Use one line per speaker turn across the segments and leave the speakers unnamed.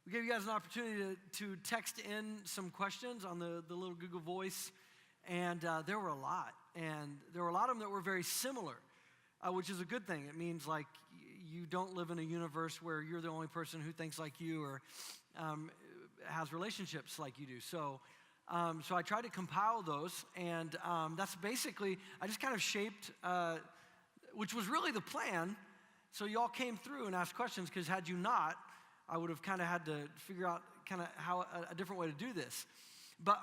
We gave you guys an opportunity to text in some questions on the little Google Voice, and there were a lot. And there were a lot of them that were very similar, which is a good thing. It means like you don't live in a universe where you're the only person who thinks like you or has relationships like you do. So I tried to compile those, and that's basically, I just kind of shaped, which was really the plan. So y'all came through and asked questions, because had you not, I would have kind of had to figure out kind of how a different way to do this. But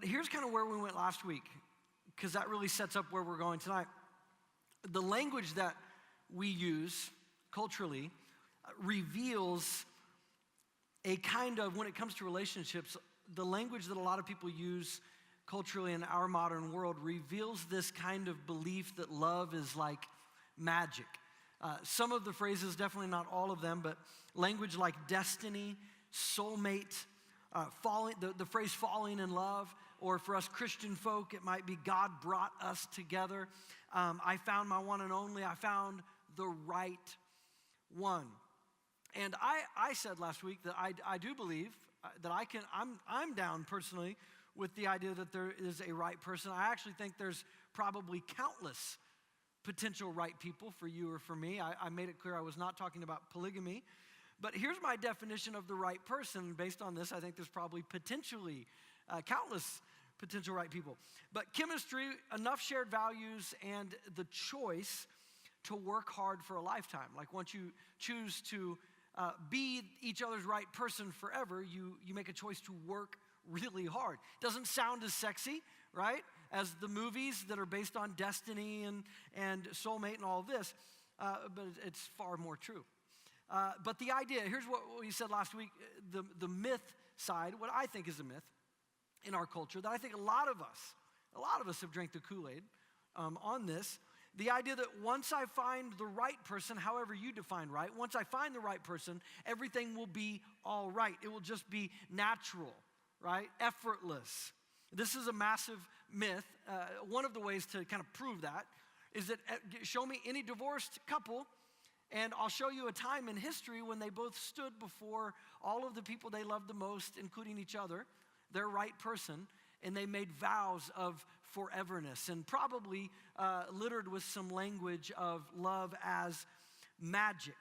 here's kind of where we went last week, because that really sets up where we're going tonight. The language that we use culturally reveals a kind of, when it comes to relationships, the language that a lot of people use culturally in our modern world reveals this kind of belief that love is like magic. Some of the phrases, definitely not all of them, but language like destiny, soulmate, the phrase falling in love, or for us Christian folk, it might be God brought us together. I found my one and only. I found the right one. And I said last week that I do believe that I'm down personally with the idea that there is a right person. I actually think there's probably countless potential right people for you or for me. I made it clear I was not talking about polygamy. But here's my definition of the right person. Based on this, I think there's probably potentially countless potential right people. But chemistry, enough shared values, and the choice to work hard for a lifetime. Like once you choose to be each other's right person forever, you make a choice to work really hard. Doesn't sound as sexy, right, as the movies that are based on destiny and soulmate and all of this, but it's far more true. But the idea, here's what we said last week, the myth side, what I think is a myth in our culture, that I think a lot of us have drank the Kool-Aid on this. The idea that once I find the right person, however you define right, once I find the right person, everything will be all right. It will just be natural, right? Effortless. This is a massive myth. One of the ways to kind of prove that is that show me any divorced couple, and I'll show you a time in history when they both stood before all of the people they loved the most, including each other, their right person, and they made vows of foreverness, and probably littered with some language of love as magic.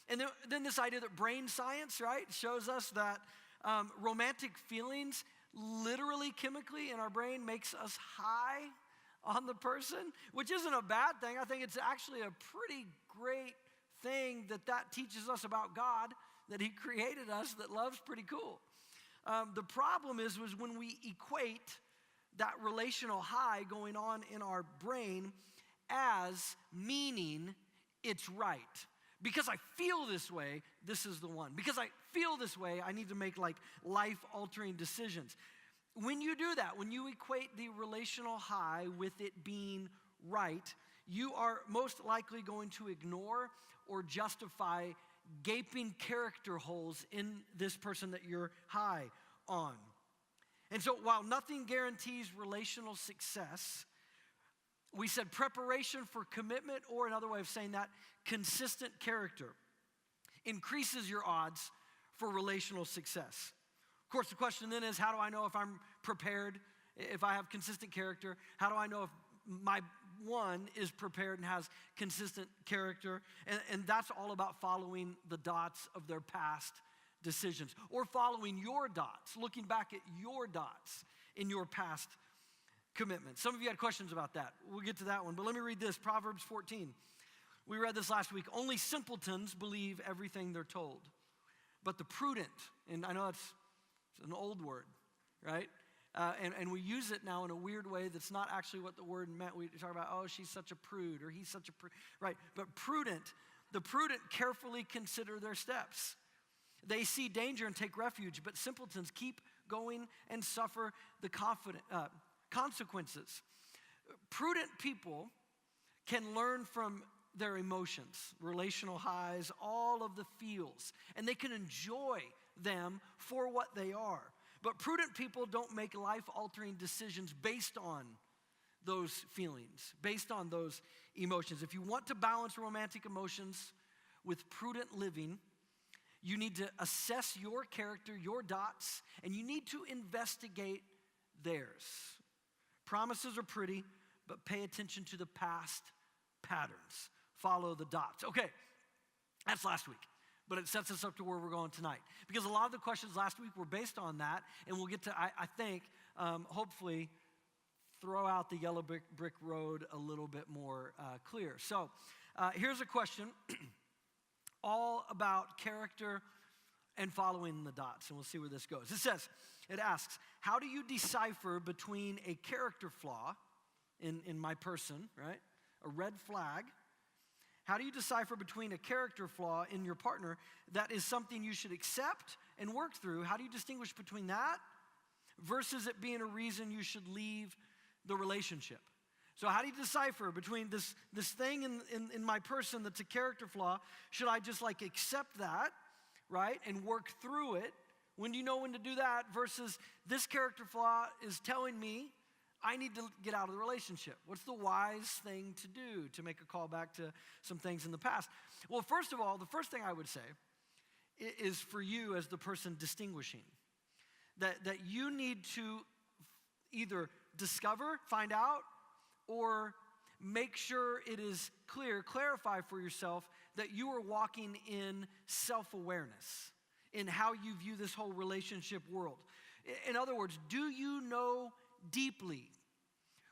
And then this idea that brain science, right, shows us that romantic feelings literally, chemically in our brain makes us high on the person, which isn't a bad thing. I think it's actually a pretty great thing that teaches us about God, that he created us, that love's pretty cool. The problem is when we equate that relational high going on in our brain as meaning it's right. Because I feel this way, this is the one. Because I feel this way, I need to make like life-altering decisions. When you do that, when you equate the relational high with it being right, you are most likely going to ignore or justify gaping character holes in this person that you're high on. And so while nothing guarantees relational success, we said preparation for commitment, or another way of saying that, consistent character, increases your odds for relational success. Of course, the question then is, how do I know if I'm prepared, if I have consistent character? How do I know if my one is prepared and has consistent character? And that's all about following the dots of their past decisions, or following your dots, looking back at your dots in your past commitment. Some of you had questions about that. We'll get to that one, but let me read this, Proverbs 14. We read this last week. Only simpletons believe everything they're told, but the prudent, and I know it's an old word, right? And we use it now in a weird way that's not actually what the word meant. We talk about, oh, she's such a prude, or he's such a prude, right? But the prudent carefully consider their steps. They see danger and take refuge, but simpletons keep going and suffer the consequences. Prudent people can learn from their emotions, relational highs, all of the feels, and they can enjoy them for what they are. But prudent people don't make life-altering decisions based on those feelings, based on those emotions. If you want to balance romantic emotions with prudent living, You need to assess your character, your dots, and you need to investigate theirs. Promises are pretty, but pay attention to the past patterns. Follow the dots. Okay, that's last week, but it sets us up to where we're going tonight. Because a lot of the questions last week were based on that, and we'll get to, I think, hopefully, throw out the yellow brick road a little bit more clear. So here's a question all about character and following the dots, and we'll see where this goes. It asks, how do you decipher between a character flaw in my person, right? A red flag. How do you decipher between a character flaw in your partner that is something you should accept and work through? How do you distinguish between that versus it being a reason you should leave the relationship? So how do you decipher between this thing in my person that's a character flaw? Should I just accept that, right, and work through it? When do you know when to do that versus this character flaw is telling me I need to get out of the relationship? What's the wise thing to do to make a call back to some things in the past? Well, first of all, the first thing I would say is for you as the person distinguishing, that you need to either discover, find out, or make sure it is clear, clarify for yourself that you are walking in self-awareness in how you view this whole relationship world. In other words, do you know deeply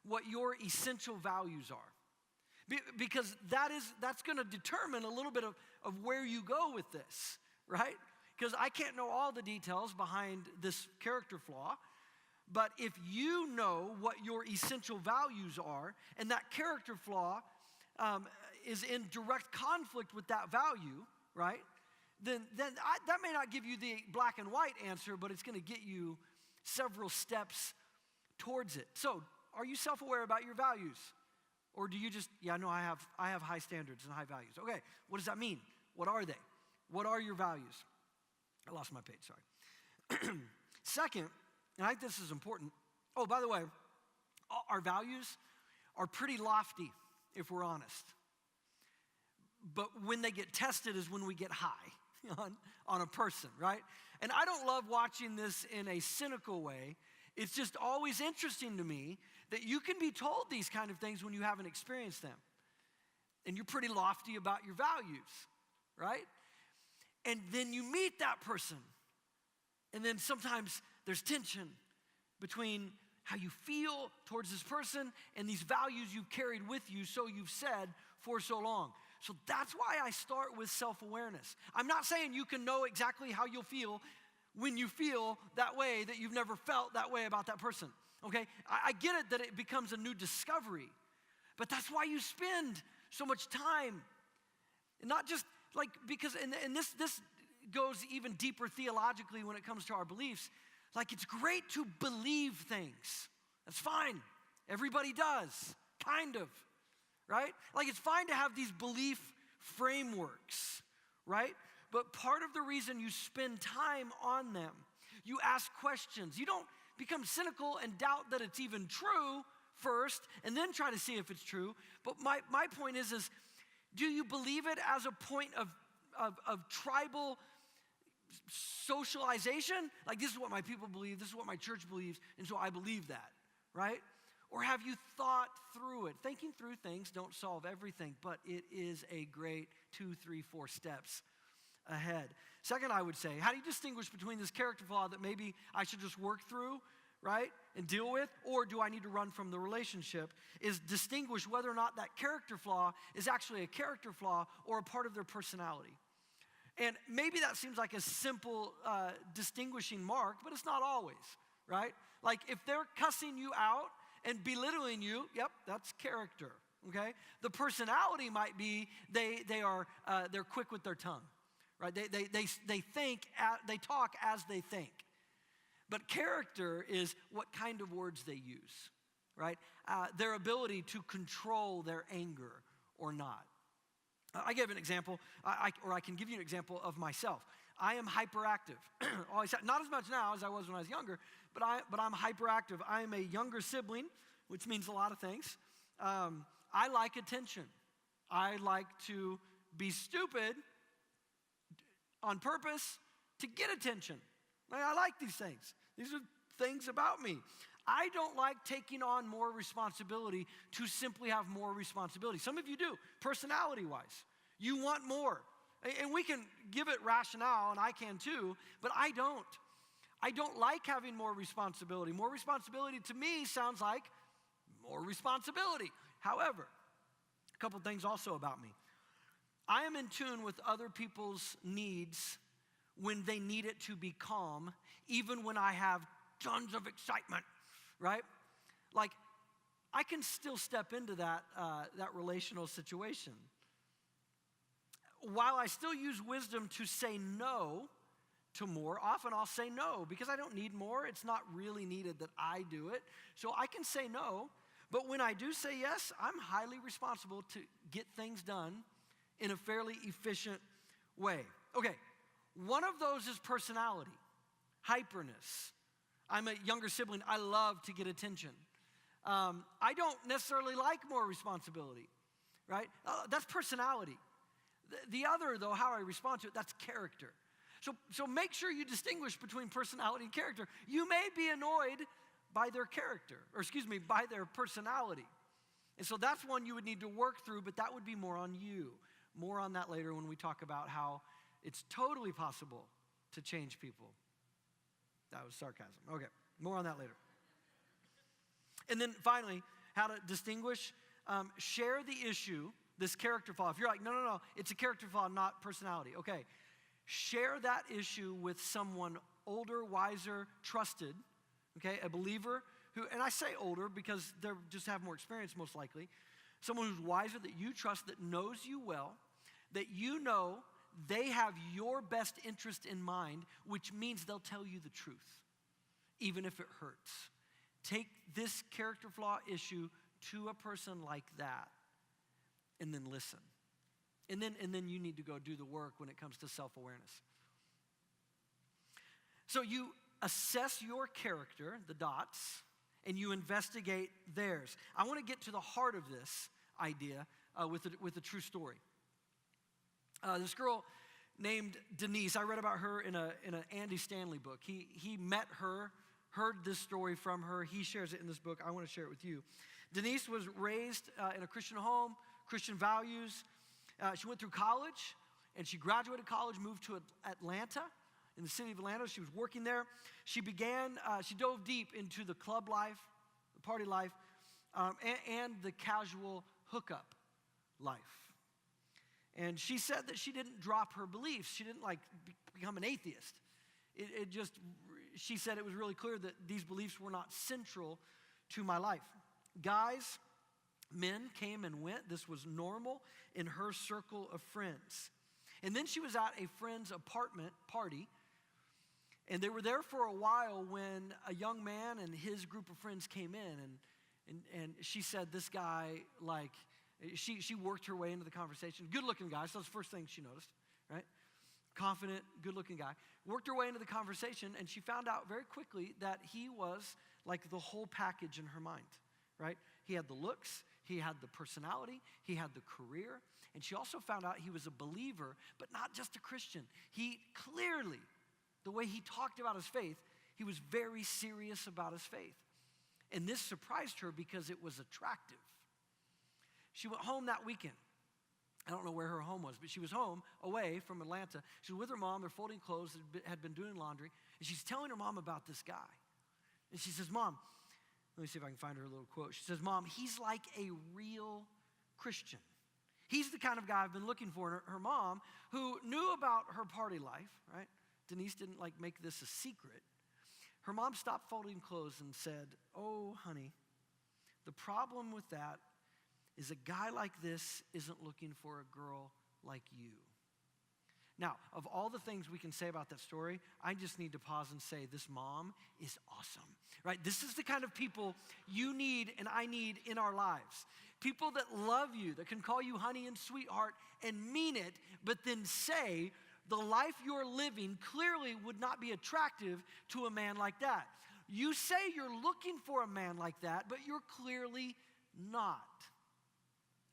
what your essential values are? Because that's going to determine a little bit of where you go with this, right? Because I can't know all the details behind this character flaw, but if you know what your essential values are, and that character flaw is in direct conflict with that value, right? Then that may not give you the black and white answer, but it's going to get you several steps towards it. So, are you self-aware about your values? Or do you just, I have high standards and high values. Okay, what does that mean? What are they? What are your values? I lost my page, sorry. Second, and I think this is important. Oh, by the way, our values are pretty lofty, if we're honest. But when they get tested is when we get high on a person, right? And I don't love watching this in a cynical way. It's just always interesting to me that you can be told these kind of things when you haven't experienced them. And you're pretty lofty about your values, right? And then you meet that person. And then sometimes there's tension between how you feel towards this person and these values you've carried with you, so you've said, for so long. So that's why I start with self-awareness. I'm not saying you can know exactly how you'll feel when you feel that way, that you've never felt that way about that person, okay? I get it that it becomes a new discovery, but that's why you spend so much time. And not just because, and this goes even deeper theologically when it comes to our beliefs. It's great to believe things. That's fine. Everybody does, kind of, right? It's fine to have these belief frameworks, right? But part of the reason you spend time on them, you ask questions. You don't become cynical and doubt that it's even true first and then try to see if it's true. But my point is do you believe it as a point of tribal socialization? This is what my people believe, this is what my church believes, and so I believe that, right? Or have you thought through it? Thinking through things don't solve everything, but it is a great 2, 3, 4 steps ahead. Second, I would say, how do you distinguish between this character flaw that maybe I should just work through, right, and deal with, or do I need to run from the relationship? Is distinguish whether or not that character flaw is actually a character flaw or a part of their personality. And maybe that seems like a simple distinguishing mark, but it's not always, right? If they're cussing you out and belittling you, yep, that's character, okay? The personality might be they're quick with their tongue, right? They think, they talk as they think. But character is what kind of words they use, right? Their ability to control their anger or not. I give an example, I can give you an example of myself. I am hyperactive. Not as much now as I was when I was younger, but I'm hyperactive. I am a younger sibling, which means a lot of things. I like attention. I like to be stupid on purpose to get attention. I like these things. These are things about me. I don't like taking on more responsibility to simply have more responsibility. Some of you do, personality-wise. You want more. And we can give it rationale, and I can too, but I don't. I don't like having more responsibility. More responsibility to me sounds like more responsibility. However, a couple things also about me. I am in tune with other people's needs when they need it to be calm, even when I have tons of excitement, right? Like, I can still step into that relational situation. While I still use wisdom to say no to more, often I'll say no because I don't need more. It's not really needed that I do it. So I can say no, but when I do say yes, I'm highly responsible to get things done in a fairly efficient way. Okay, one of those is personality, hyperness. I'm a younger sibling. I love to get attention. I don't necessarily like more responsibility, right? That's personality. The other, though, how I respond to it, that's character. So make sure you distinguish between personality and character. You may be annoyed by their character, by their personality. And so that's one you would need to work through, but that would be more on you. More on that later when we talk about how it's totally possible to change people. That was sarcasm. Okay, more on that later. And then finally, how to distinguish, share the issue, this character flaw. If you're like, no, it's a character flaw, not personality. Okay, share that issue with someone older, wiser, trusted, okay, a believer who, and I say older because they just have more experience most likely, someone who's wiser that you trust, that knows you well, that you know they have your best interest in mind, which means they'll tell you the truth, even if it hurts. Take this character flaw issue to a person like that, and then listen. And then you need to go do the work when it comes to self-awareness. So you assess your character, the dots, and you investigate theirs. I want to get to the heart of this idea with a true story. This girl named Denise, I read about her in an Andy Stanley book. He met her, heard this story from her. He shares it in this book. I want to share it with you. Denise was raised in a Christian home, Christian values. She went through college, and she graduated college, moved to Atlanta, in the city of Atlanta. She was working there. She dove deep into the club life, the party life, and the casual hookup life. And she said that she didn't drop her beliefs. She didn't become an atheist. She said it was really clear that these beliefs were not central to my life. Guys, men came and went. This was normal in her circle of friends. And then she was at a friend's apartment party, and they were there for a while when a young man and his group of friends came in, and she said this guy, she worked her way into the conversation. Good-looking guy, so that's the first thing she noticed, right? Confident, good-looking guy. Worked her way into the conversation, and she found out very quickly that he was like the whole package in her mind, right? He had the looks, he had the personality, he had the career, and she also found out he was a believer, but not just a Christian. He clearly, the way he talked about his faith, he was very serious about his faith. And this surprised her because it was attractive. She went home that weekend. I don't know where her home was, but she was home, away from Atlanta. She was with her mom. They're folding clothes, had been doing laundry. And she's telling her mom about this guy. And she says, Mom, let me see if I can find her little quote. She says, Mom, he's like a real Christian. He's the kind of guy I've been looking for. And her mom, who knew about her party life, right? Denise didn't make this a secret. Her mom stopped folding clothes and said, oh, honey, the problem with that is a guy like this isn't looking for a girl like you. Now, of all the things we can say about that story, I just need to pause and say this mom is awesome, right? This is the kind of people you need and I need in our lives. People that love you, that can call you honey and sweetheart and mean it, but then say the life you're living clearly would not be attractive to a man like that. You say you're looking for a man like that, but you're clearly not.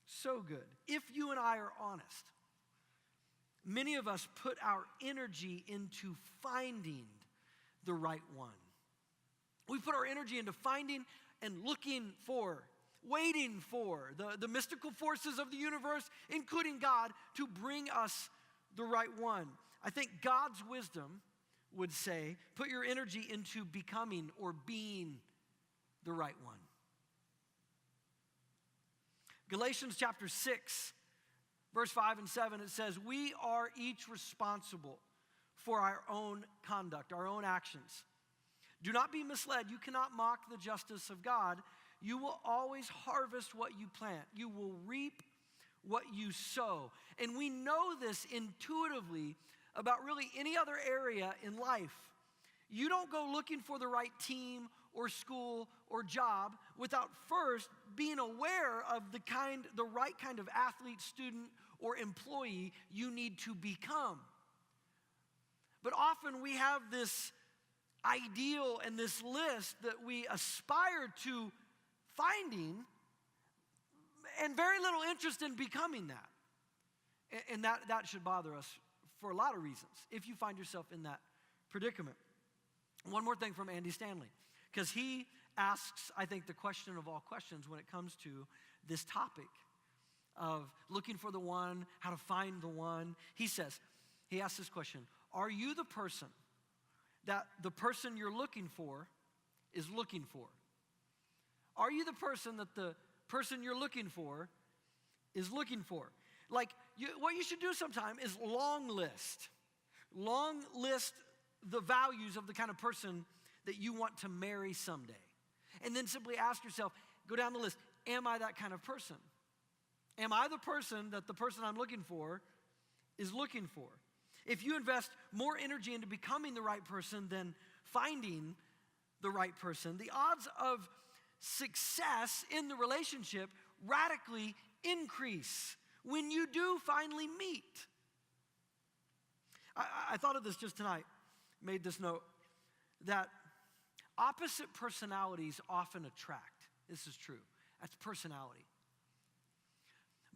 So good. If you and I are honest. many of us put our energy into finding the right one. We put our energy into finding and looking for, waiting for the mystical forces of the universe, including God, to bring us the right one. I think God's wisdom would say, put your energy into becoming or being the right one. Galatians chapter 6, verse 5 and 7, it says, we are each responsible for our own conduct, our own actions. Do not be misled. You cannot mock the justice of God. You will always harvest what you plant. You will reap what you sow. And we know this intuitively about really any other area in life. You don't go looking for the right team or school or job without first being aware of the right kind of athlete, student, or employee you need to become. But often we have this ideal and this list that we aspire to finding and very little interest in becoming that. And that should bother us for a lot of reasons if you find yourself in that predicament. One more thing from Andy Stanley, because he asks, I think, the question of all questions when it comes to this topic of looking for the one, how to find the one. He asks this question, are you the person that the person you're looking for is looking for? Are you the person that the person you're looking for is looking for? Like, what you should do sometime is long list the values of the kind of person that you want to marry someday. And then simply ask yourself, go down the list, am I that kind of person? Am I the person that the person I'm looking for is looking for? If you invest more energy into becoming the right person than finding the right person, the odds of success in the relationship radically increase when you do finally meet. I thought of this just tonight, made this note, that opposite personalities often attract. This is true. That's personality.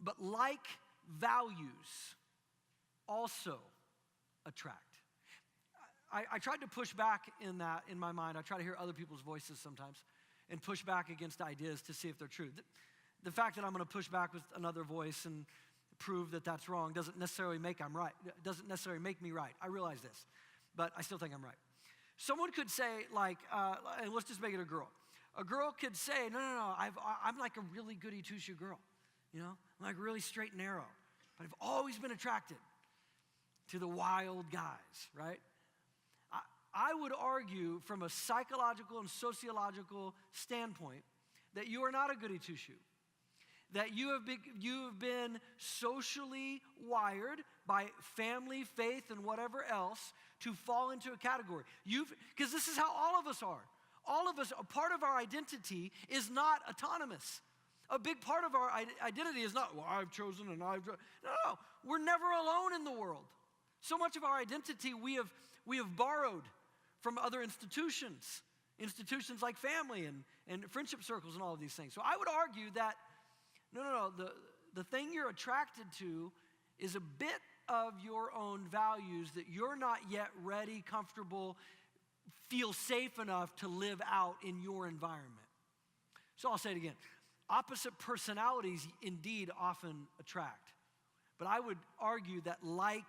But like values also attract. I tried to push back in my mind. I try to hear other people's voices sometimes and push back against ideas to see if they're true. The fact that I'm going to push back with another voice and prove that that's wrong doesn't necessarily make me right. I realize this, but I still think I'm right. Someone could say, like, and let's just make it a girl. A girl could say, no, I'm like a really goody two-shoe girl. You know, I'm like really straight and narrow. But I've always been attracted to the wild guys, right? I would argue from a psychological and sociological standpoint that you are not a goody two-shoe. That you have been socially wired by family, faith, and whatever else to fall into a category. Because this is how all of us are. All of us, a part of our identity is not autonomous. A big part of our identity is not, well, I've chosen and I've chosen. No, we're never alone in the world. So much of our identity we have borrowed from other institutions like family and friendship circles and all of these things. So I would argue that, no, the thing you're attracted to is a bit of your own values that you're not yet ready, comfortable, feel safe enough to live out in your environment. So I'll say it again. Opposite personalities indeed often attract. But I would argue that like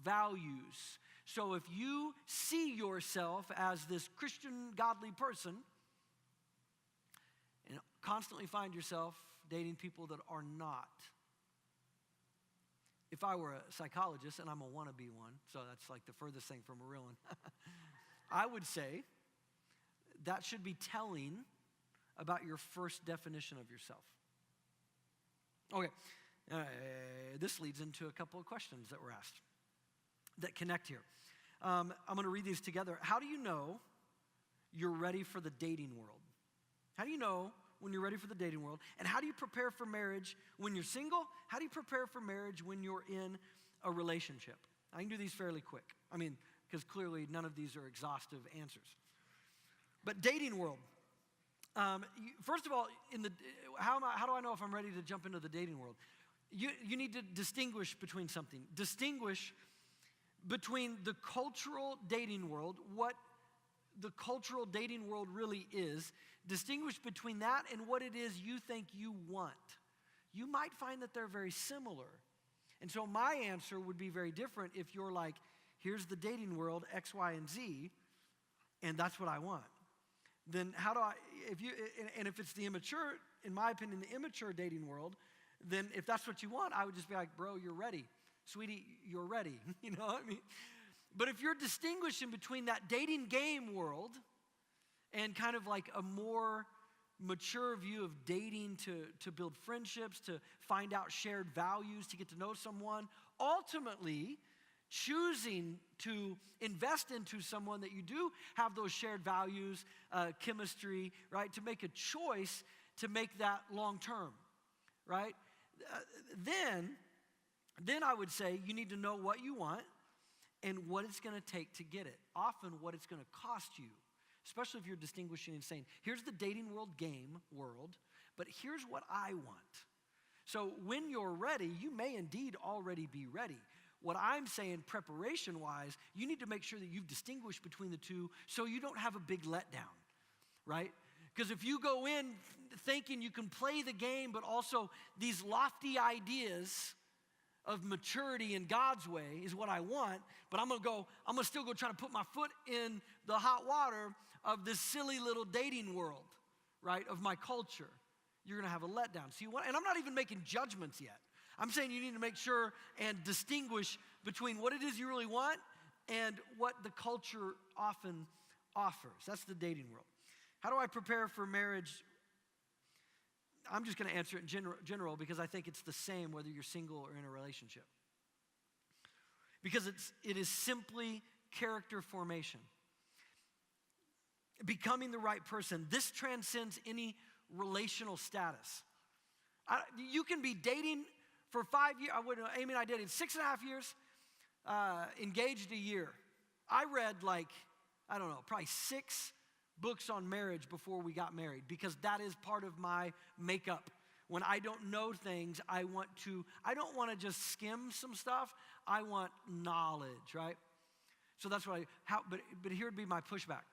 values. So if you see yourself as this Christian, godly person and constantly find yourself dating people that are not. If I were a psychologist, and I'm a wannabe one, so that's like the furthest thing from a real one, I would say that should be telling about your first definition of yourself. Okay, this leads into a couple of questions that were asked that connect here. I'm going to read these together. How do you know you're ready for the dating world? How do you know when you're ready for the dating world? And how do you prepare for marriage when you're single? How do you prepare for marriage when you're in a relationship? I can do these fairly quick. I mean, because clearly none of these are exhaustive answers. But dating world. First of all, how do I know if I'm ready to jump into the dating world? you need to distinguish between something. Distinguish between the cultural dating world, what the cultural dating world really is. Distinguish between that and what it is you think you want. You might find that they're very similar. And so my answer would be very different if you're like, here's the dating world, X, Y, and Z, and that's what I want. Then how do I, if it's the immature, in my opinion, the immature dating world, then if that's what you want, I would just be like, bro, you're ready. Sweetie, you're ready. You know what I mean? But if you're distinguishing between that dating game world and kind of like a more mature view of dating to build friendships, to find out shared values, to get to know someone, ultimately choosing to invest into someone that you do have those shared values, chemistry, right? To make a choice to make that long term, right? Then I would say you need to know what you want and what it's going to take to get it. Often what it's going to cost you, especially if you're distinguishing and saying, here's the dating world game world, but here's what I want. So when you're ready, you may indeed already be ready. What I'm saying preparation-wise, you need to make sure that you've distinguished between the two so you don't have a big letdown, right? Because if you go in thinking you can play the game, but also these lofty ideas of maturity in God's way is what I want, but I'm gonna still go try to put my foot in the hot water of this silly little dating world, right, of my culture. You're gonna have a letdown. So and I'm not even making judgments yet. I'm saying you need to make sure and distinguish between what it is you really want and what the culture often offers. That's the dating world. How do I prepare for marriage? I'm just going to answer it in general because I think it's the same whether you're single or in a relationship. Because it is simply character formation. Becoming the right person. This transcends any relational status. You can be dating for 5 years. Amy and I dated 6.5 years, engaged a year. I read probably 6 books on marriage before we got married because that is part of my makeup. When I don't know things, I don't want to just skim some stuff. I want knowledge, right? So that's what but here would be my pushback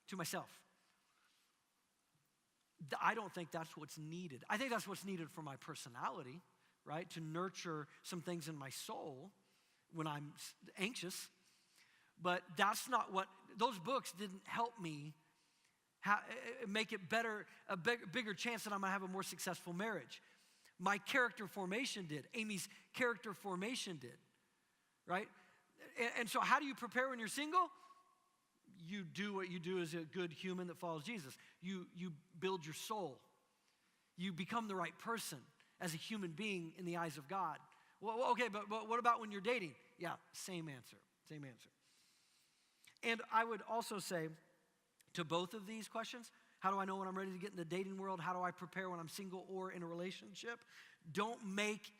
to myself. I don't think that's what's needed. I think that's what's needed for my personality, right? To nurture some things in my soul when I'm anxious. But that's not those books didn't help me make it better, a bigger chance that I'm going to have a more successful marriage. My character formation did. Amy's character formation did, right? And so how do you prepare when you're single? You do what you do as a good human that follows Jesus. You build your soul. You become the right person as a human being in the eyes of God. Well, okay, but what about when you're dating? Yeah, same answer. And I would also say, to both of these questions, how do I know when I'm ready to get in the dating world? How do I prepare when I'm single or in a relationship? Don't make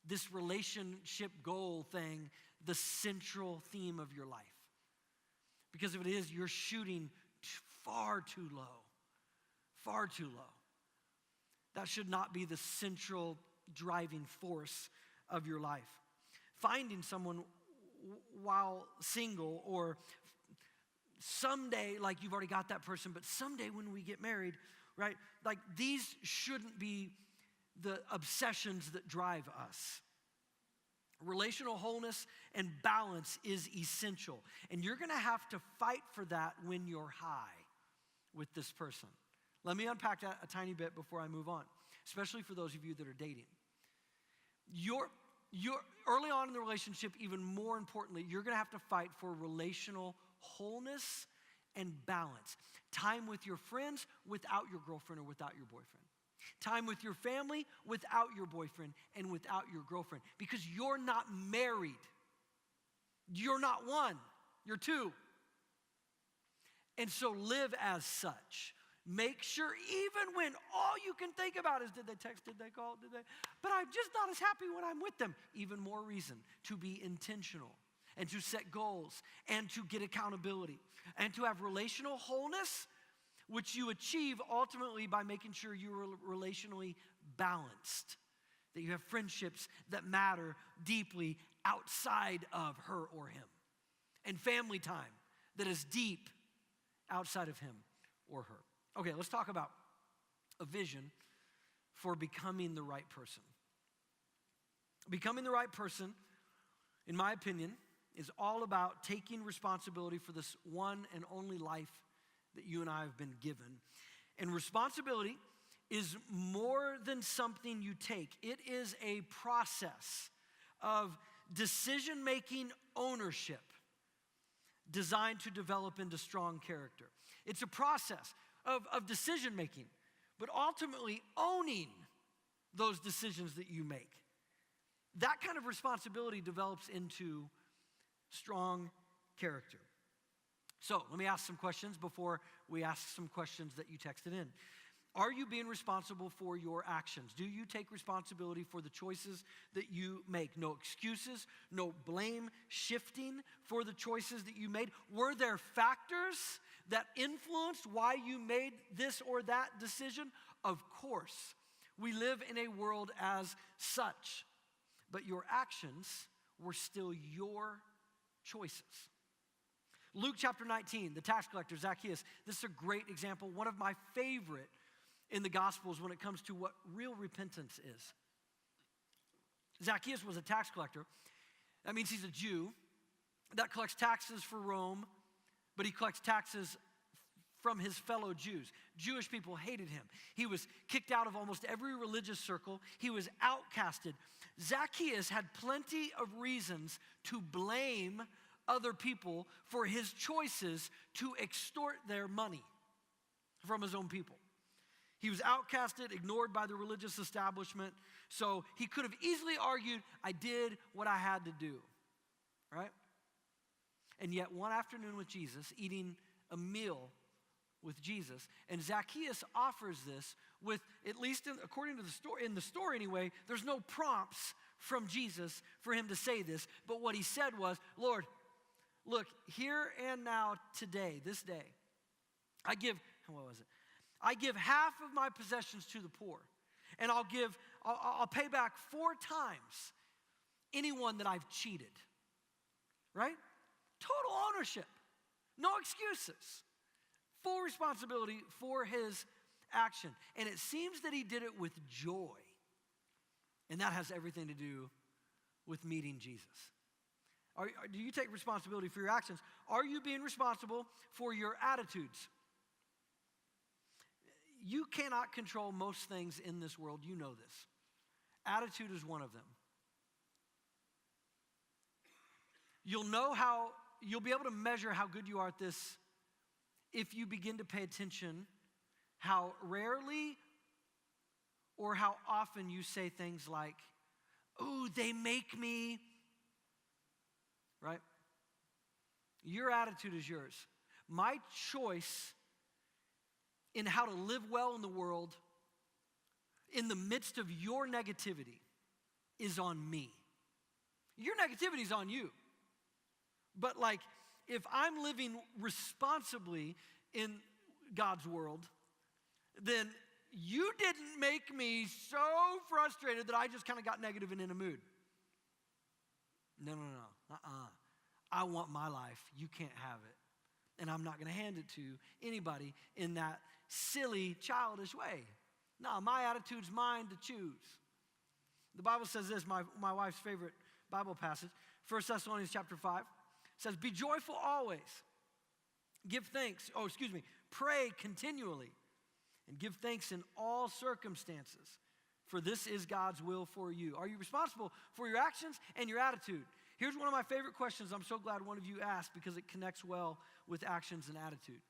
this relationship goal thing the central theme of your life. Because if it is, you're shooting far too low. That should not be the central driving force of your life. Finding someone while single or someday, like you've already got that person, but someday when we get married, right? Like these shouldn't be the obsessions that drive us. Relational wholeness and balance is essential. And you're going to have to fight for that when you're high with this person. Let me unpack that a tiny bit before I move on, especially for those of you that are dating. You're early on in the relationship, even more importantly, you're going to have to fight for relational wholeness and balance. Time with your friends without your girlfriend or without your boyfriend. Time with your family without your boyfriend and without your girlfriend. Because you're not married. You're not one. You're two. And so live as such. Make sure even when all you can think about is, did they text, did they call, but I'm just not as happy when I'm with them. Even more reason to be intentional and to set goals and to get accountability and to have relational wholeness, which you achieve ultimately by making sure you're relationally balanced, that you have friendships that matter deeply outside of her or him, and family time that is deep outside of him or her. Okay, let's talk about a vision for becoming the right person. Becoming the right person, in my opinion, is all about taking responsibility for this one and only life that you and I have been given. And responsibility is more than something you take. It is a process of decision-making ownership designed to develop into strong character. It's a process of decision-making, but ultimately owning those decisions that you make. That kind of responsibility develops into strong character. So let me ask some questions before we ask some questions that you texted in. Are you being responsible for your actions? Do you take responsibility for the choices that you make? No excuses, no blame shifting for the choices that you made. Were there factors that influenced why you made this or that decision? Of course. We live in a world as such, but your actions were still your choices. Luke chapter 19, the tax collector, Zacchaeus, this is a great example, one of my favorite in the Gospels when it comes to what real repentance is. Zacchaeus was a tax collector. That means he's a Jew that collects taxes for Rome, but he collects taxes from his fellow Jews. Jewish people hated him. He was kicked out of almost every religious circle. He was outcasted. Zacchaeus had plenty of reasons to blame other people for his choices to extort their money from his own people. He was outcasted, ignored by the religious establishment, so he could have easily argued, I did what I had to do, right? And yet one afternoon with Jesus, eating a meal with Jesus, and Zacchaeus offers this with, at least according to the story, in the story anyway, there's no prompts from Jesus for him to say this, but what he said was, Lord, look, here and now today, this day, I give half of my possessions to the poor, and I'll pay back 4 times anyone that I've cheated, right? Total ownership, no excuses, full responsibility for his action. And it seems that he did it with joy, and that has everything to do with meeting Jesus. Do you take responsibility for your actions? Are you being responsible for your attitudes? You cannot control most things in this world. You know this. Attitude is one of them. You'll be able to measure how good you are at this if you begin to pay attention how rarely or how often you say things like, "Ooh, they make me," right? Your attitude is yours. My choice in how to live well in the world in the midst of your negativity is on me. Your negativity is on you. But if I'm living responsibly in God's world, then you didn't make me so frustrated that I just kind of got negative and in a mood. No. I want my life. You can't have it. And I'm not going to hand it to anybody in that silly, childish way. No, my attitude's mine to choose. The Bible says this, my wife's favorite Bible passage, 1 Thessalonians chapter 5, says, be joyful always. Pray continually. And give thanks in all circumstances, for this is God's will for you. Are you responsible for your actions and your attitude? Here's one of my favorite questions I'm so glad one of you asked because it connects well with actions and attitude.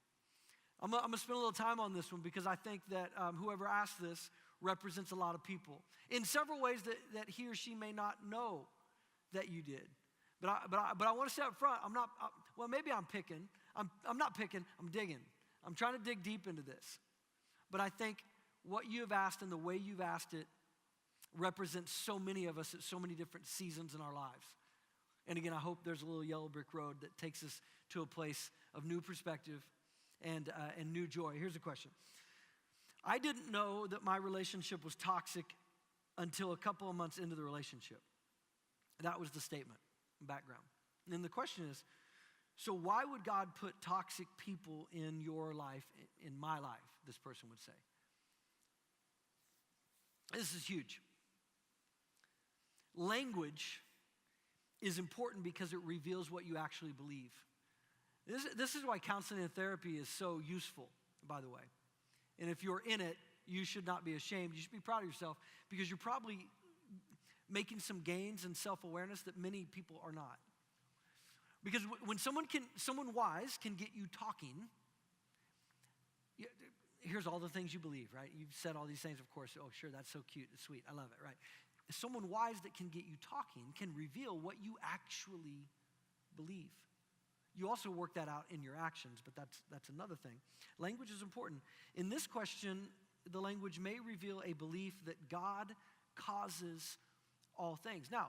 I'm going to spend a little time on this one because I think that whoever asked this represents a lot of people in several ways that he or she may not know that you did. But I want to say up front, maybe I'm picking. I'm not picking, I'm digging. I'm trying to dig deep into this. But I think what you have asked and the way you've asked it represents so many of us at so many different seasons in our lives. And again, I hope there's a little yellow brick road that takes us to a place of new perspective and new joy. Here's a question. I didn't know that my relationship was toxic until a couple of months into the relationship. That was the statement, background. And then the question is, so why would God put toxic people in your life, in my life, this person would say? This is huge. Language is important because it reveals what you actually believe. This is why counseling and therapy is so useful, by the way. And if you're in it, you should not be ashamed. You should be proud of yourself because you're probably making some gains in self-awareness that many people are not. Because when someone wise can get you talking, here's all the things you believe, right? You've said all these things, of course. Oh, sure, that's so cute, it's sweet, I love it, right? Someone wise that can get you talking can reveal what you actually believe. You also work that out in your actions, but that's another thing. Language is important. In this question, the language may reveal a belief that God causes all things. Now,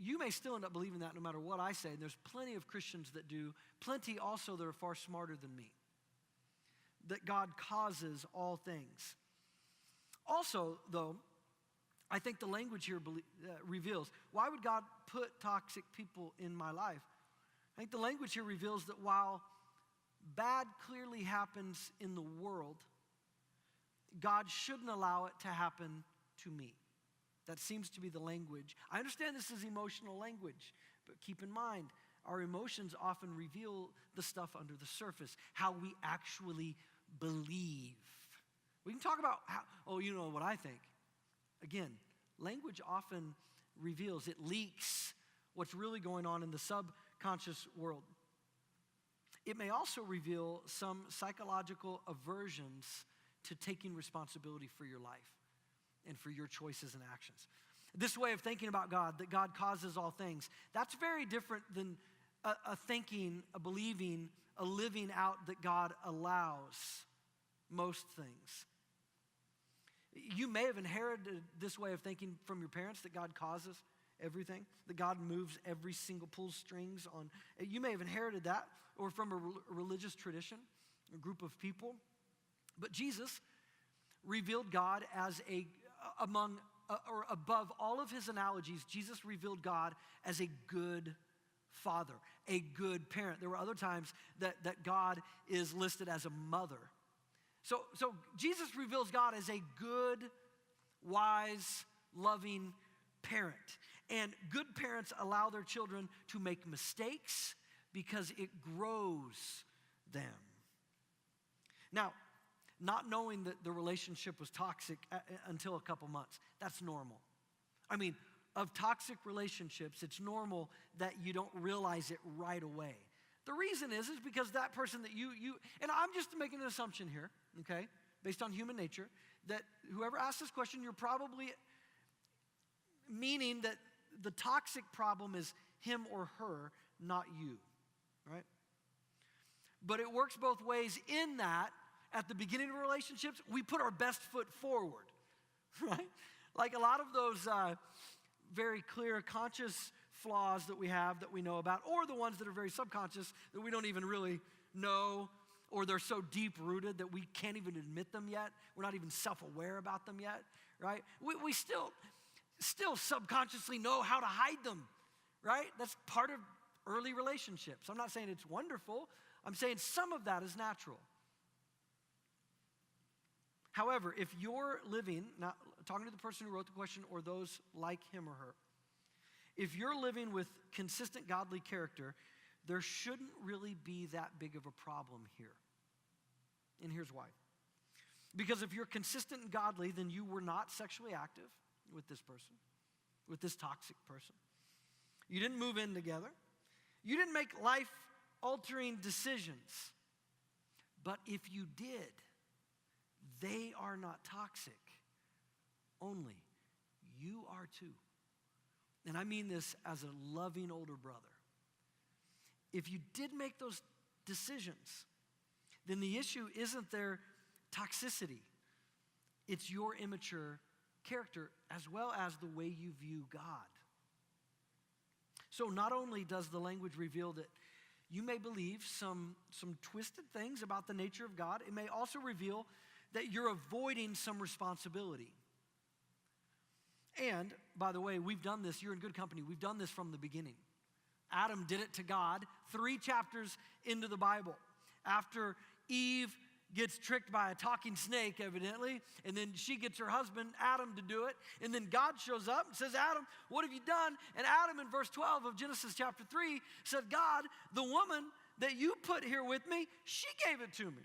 you may still end up believing that no matter what I say, and there's plenty of Christians that do, plenty also that are far smarter than me, that God causes all things. Also, though, I think the language here reveals, why would God put toxic people in my life? I think the language here reveals that while bad clearly happens in the world, God shouldn't allow it to happen to me. That seems to be the language. I understand this is emotional language, but keep in mind, our emotions often reveal the stuff under the surface, how we actually believe. We can talk about how, you know what I think. Again, language often reveals, it leaks what's really going on in the subconscious world. It may also reveal some psychological aversions to taking responsibility for your life and for your choices and actions. This way of thinking about God, that God causes all things, that's very different than a thinking, a believing, a living out that God allows most things. You may have inherited this way of thinking from your parents, that God causes everything, that God moves every single, pulls strings on. You may have inherited that, or from a religious tradition, a group of people. But Jesus revealed God as or above all of his analogies, Jesus revealed God as a good father, a good parent. There were other times that God is listed as a mother. So Jesus reveals God as a good, wise, loving parent. And good parents allow their children to make mistakes because it grows them. Now, not knowing that the relationship was toxic until a couple months, that's normal. I mean, of toxic relationships, it's normal that you don't realize it right away. The reason is because that person that you, and I'm just making an assumption here, okay, based on human nature, that whoever asked this question, you're probably meaning that the toxic problem is him or her, not you, right? But it works both ways in that at the beginning of relationships, we put our best foot forward, right? Like a lot of those very clear conscious flaws that we have that we know about, or the ones that are very subconscious that we don't even really know, or they're so deep-rooted that we can't even admit them yet. We're not even self-aware about them yet, right? We still subconsciously know how to hide them, right? That's part of early relationships. I'm not saying it's wonderful. I'm saying some of that is natural. However, if you're living, not talking to the person who wrote the question or those like him or her, if you're living with consistent godly character, there shouldn't really be that big of a problem here. And here's why. Because if you're consistent and godly, then you were not sexually active with this person, with this toxic person. You didn't move in together. You didn't make life-altering decisions. But if you did, they are not toxic. Only you are too. And I mean this as a loving older brother. If you did make those decisions, then the issue isn't their toxicity. It's your immature character as well as the way you view God. So not only does the language reveal that you may believe some twisted things about the nature of God, it may also reveal that you're avoiding some responsibility. And, by the way, we've done this. You're in good company. We've done this from the beginning. Adam did it to God 3 chapters into the Bible. After Eve gets tricked by a talking snake, evidently, and then she gets her husband, Adam, to do it, and then God shows up and says, Adam, what have you done? And Adam, in verse 12 of Genesis chapter 3, said, God, the woman that you put here with me, she gave it to me.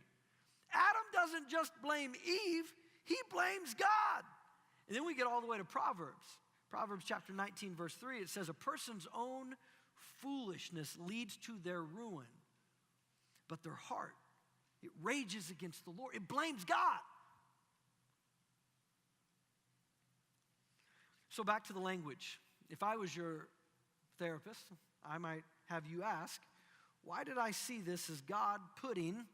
Adam doesn't just blame Eve, he blames God. And then we get all the way to Proverbs. Proverbs chapter 19, verse 3, it says, a person's own foolishness leads to their ruin, but their heart, it rages against the Lord. It blames God. So back to the language. If I was your therapist, I might have you ask, why did I see this as God putting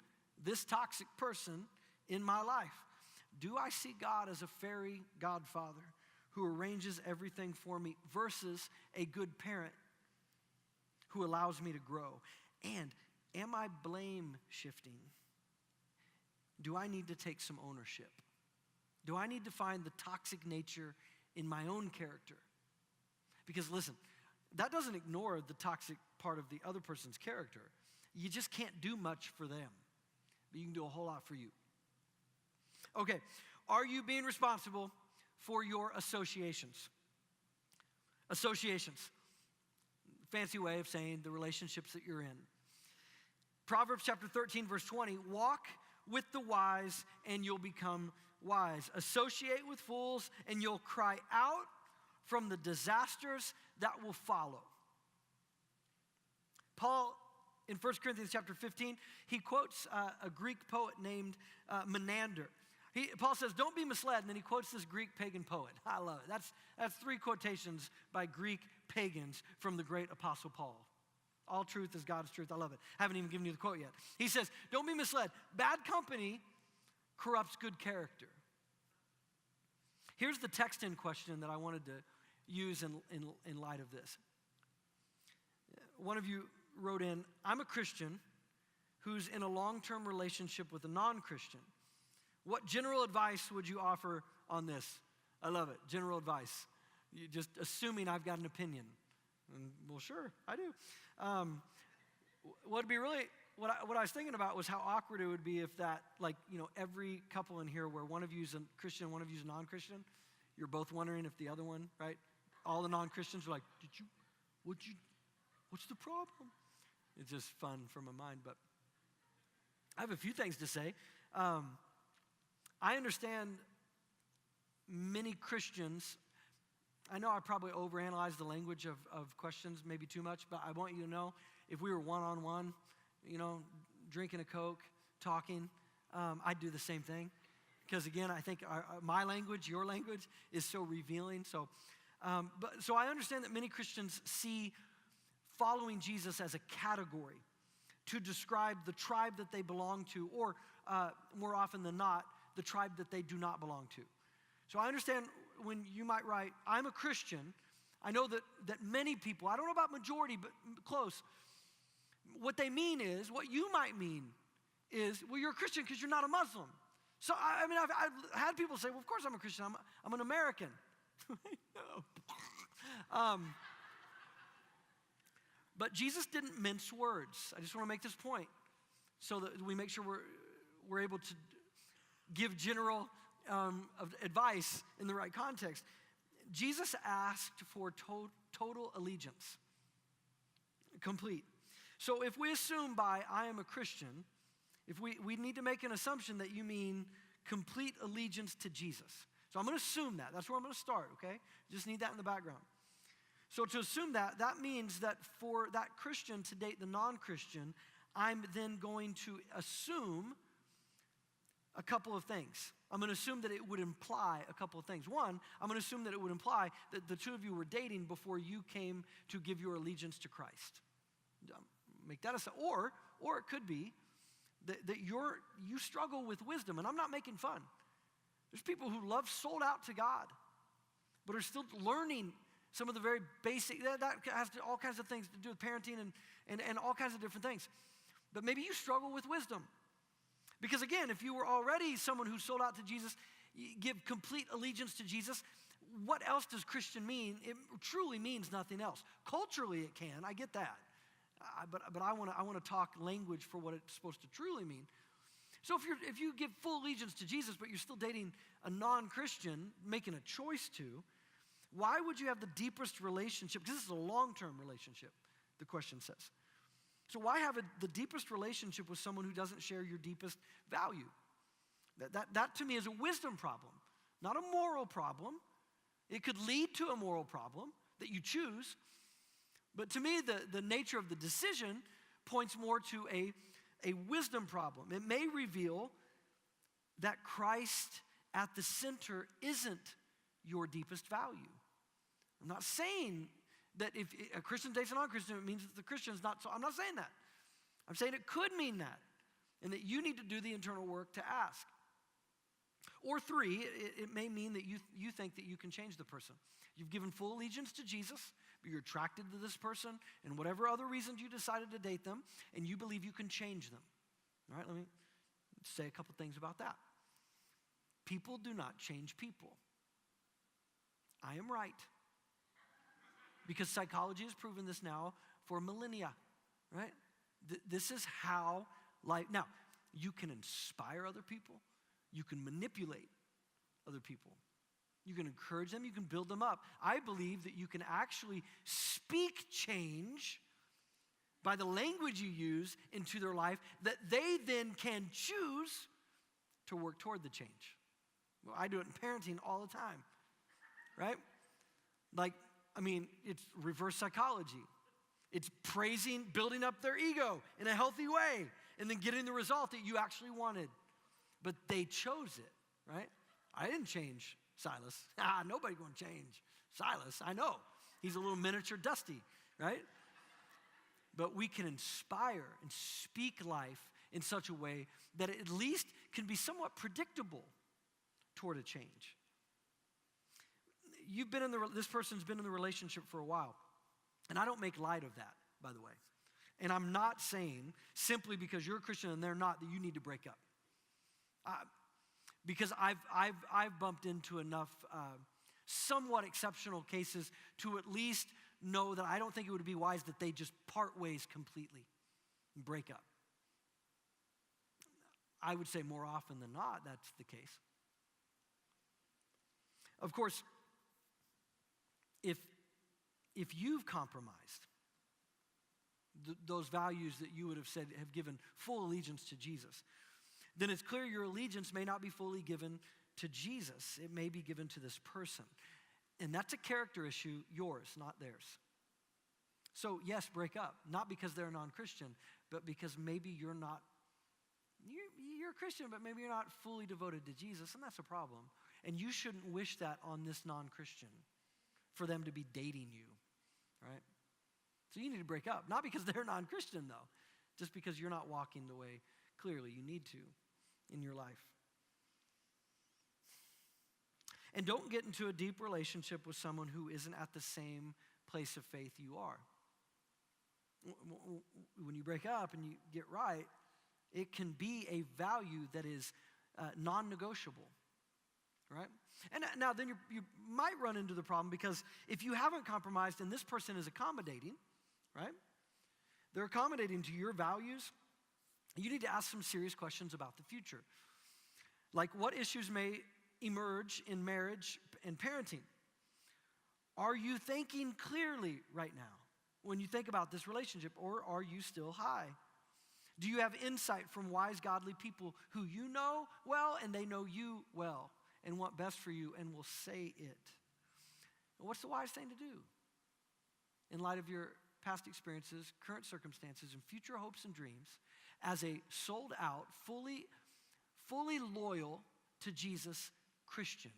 this toxic person in my life? Do I see God as a fairy godfather who arranges everything for me versus a good parent who allows me to grow? And am I blame shifting? Do I need to take some ownership? Do I need to find the toxic nature in my own character? Because listen, that doesn't ignore the toxic part of the other person's character. You just can't do much for them, but you can do a whole lot for you. Okay, are you being responsible for your associations? Associations, fancy way of saying the relationships that you're in. Proverbs chapter 13, verse 20, walk with the wise and you'll become wise. Associate with fools and you'll cry out from the disasters that will follow. Paul, in 1 Corinthians chapter 15, he quotes a Greek poet named Menander. Paul says, don't be misled, and then he quotes this Greek pagan poet. I love it. That's 3 quotations by Greek pagans from the great Apostle Paul. All truth is God's truth. I love it. I haven't even given you the quote yet. He says, don't be misled. Bad company corrupts good character. Here's the text in question that I wanted to use in light of this. One of you wrote in, I'm a Christian who's in a long-term relationship with a non-Christian. What general advice would you offer on this? I love it. General advice. You're just assuming I've got an opinion. And, well, sure, I do. What I was thinking about was how awkward it would be if that, every couple in here where one of you's a Christian, one of you's a non-Christian, you're both wondering if the other one, right? All the non-Christians are like, what's the problem? It's just fun for my mind, but I have a few things to say. I understand many Christians. I know I probably overanalyze the language of questions maybe too much, but I want you to know if we were one-on-one, drinking a Coke, talking, I'd do the same thing. Because again, I think my language, your language, is so revealing. So I understand that many Christians see following Jesus as a category to describe the tribe that they belong to, or more often than not, the tribe that they do not belong to. So I understand when you might write, I'm a Christian. I know that many people, I don't know about majority, but close. What they mean is, what you might mean is, well, you're a Christian because you're not a Muslim. So, I've had people say, well, of course I'm a Christian. I'm an American. No. But Jesus didn't mince words. I just want to make this point so that we make sure we're able to give general advice in the right context. Jesus asked for total allegiance, complete. So if we assume by I am a Christian, if we need to make an assumption that you mean complete allegiance to Jesus. So I'm going to assume that. That's where I'm going to start, okay? Just need that in the background. So to assume that means that for that Christian to date the non-Christian, I'm then going to assume a couple of things. I'm going to assume that it would imply a couple of things. One, I'm going to assume that it would imply that the two of you were dating before you came to give your allegiance to Christ. Make that or it could be that you struggle with wisdom, and I'm not making fun. There's people who love sold out to God, but are still learning some of the very basic, that has all kinds of things to do with parenting and all kinds of different things. But maybe you struggle with wisdom. Because again, if you were already someone who sold out to Jesus, you give complete allegiance to Jesus, what else does Christian mean? It truly means nothing else. Culturally, it can. I get that. But I want to talk language for what it's supposed to truly mean. So if you give full allegiance to Jesus, but you're still dating a non-Christian, making a choice to, why would you have the deepest relationship? Because this is a long-term relationship, the question says. So why have the deepest relationship with someone who doesn't share your deepest value? That to me is a wisdom problem, not a moral problem. It could lead to a moral problem that you choose. But to me, the nature of the decision points more to a wisdom problem. It may reveal that Christ at the center isn't your deepest value. I'm not saying that if a Christian dates a non-Christian, it means that the Christian is not so. I'm not saying that. I'm saying it could mean that, and that you need to do the internal work to ask. Or three, it may mean that you think that you can change the person. You've given full allegiance to Jesus, but you're attracted to this person, and whatever other reasons you decided to date them, and you believe you can change them. All right, let me say a couple things about that. People do not change people. I am right. Because psychology has proven this now for millennia, right? This is how life, now, you can inspire other people. You can manipulate other people. You can encourage them. You can build them up. I believe that you can actually speak change by the language you use into their life that they then can choose to work toward the change. Well, I do it in parenting all the time, right? It's reverse psychology. It's praising, building up their ego in a healthy way, and then getting the result that you actually wanted. But they chose it, right? I didn't change Silas. Nobody going to change Silas. I know. He's a little miniature Dusty, right? But we can inspire and speak life in such a way that it at least can be somewhat predictable toward a change. This person's been in the relationship for a while. And I don't make light of that, by the way. And I'm not saying simply because you're a Christian and they're not that you need to break up. Because I've bumped into enough somewhat exceptional cases to at least know that I don't think it would be wise that they just part ways completely and break up. I would say more often than not that's the case. Of course, if you've compromised those values that you would have said have given full allegiance to Jesus, then it's clear your allegiance may not be fully given to Jesus. It may be given to this person. And that's a character issue, yours, not theirs. So yes, break up. Not because they're a non-Christian, but because maybe you're a Christian, but maybe you're not fully devoted to Jesus, and that's a problem. And you shouldn't wish that on this non-Christian, for them to be dating you, right? So you need to break up. Not because they're non-Christian, though, just because you're not walking the way clearly you need to in your life. And don't get into a deep relationship with someone who isn't at the same place of faith you are. When you break up and you get right, it can be a value that is non-negotiable, right? And now then you might run into the problem because if you haven't compromised and this person is accommodating, right? They're accommodating to your values. You need to ask some serious questions about the future. Like, what issues may emerge in marriage and parenting? Are you thinking clearly right now when you think about this relationship, or are you still high? Do you have insight from wise, godly people who you know well and they know you well and want best for you and will say it? What's the wise thing to do in light of your past experiences, current circumstances, and future hopes and dreams as a sold out, fully loyal to Jesus Christian?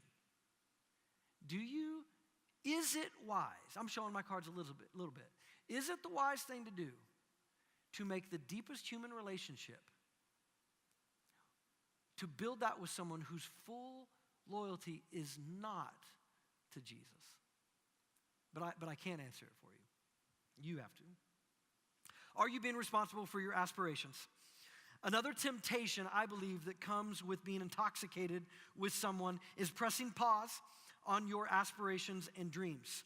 Is it wise? I'm showing my cards a little bit. Is it the wise thing to do to make the deepest human relationship, to build that with someone whose full loyalty is not to Jesus? But I can't answer it for you. You have to. Are you being responsible for your aspirations? Another temptation, I believe, that comes with being intoxicated with someone is pressing pause on your aspirations and dreams.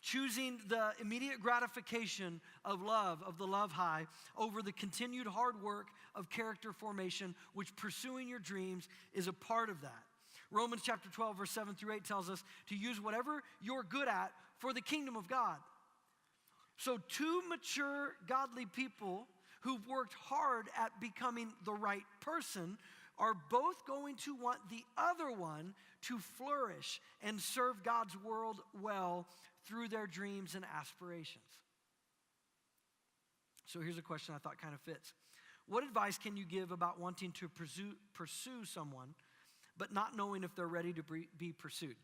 Choosing the immediate gratification of love, of the love high, over the continued hard work of character formation, which pursuing your dreams is a part of that. Romans chapter 12, verse 7 through 8 tells us to use whatever you're good at for the kingdom of God. So two mature, godly people who've worked hard at becoming the right person are both going to want the other one to flourish and serve God's world well through their dreams and aspirations. So here's a question I thought kind of fits. What advice can you give about wanting to pursue someone, but not knowing if they're ready to be pursued?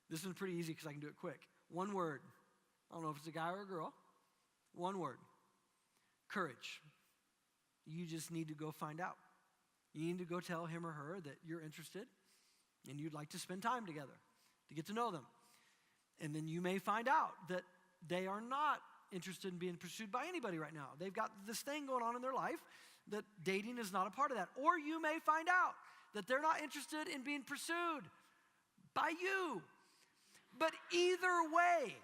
This one's pretty easy because I can do it quick. One word. I don't know if it's a guy or a girl. One word. Courage. You just need to go find out. You need to go tell him or her that you're interested and you'd like to spend time together to get to know them. And then you may find out that they are not interested in being pursued by anybody right now. They've got this thing going on in their life that dating is not a part of that. Or you may find out that they're not interested in being pursued by you. But either way,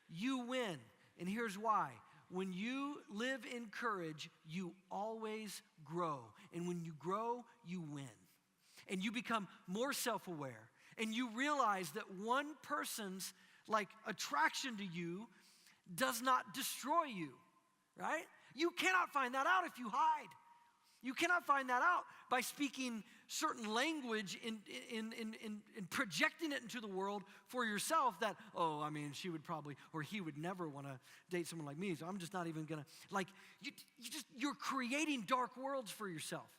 you win. And here's why. When you live in courage, you always grow. And when you grow, you win. And you become more self-aware. And you realize that one person's attraction to you does not destroy you, right? You cannot find that out if you hide. You cannot find that out by speaking certain language in projecting it into the world for yourself that, she would probably, or he would never want to date someone like me, so I'm just not even going to, you're creating dark worlds for yourself.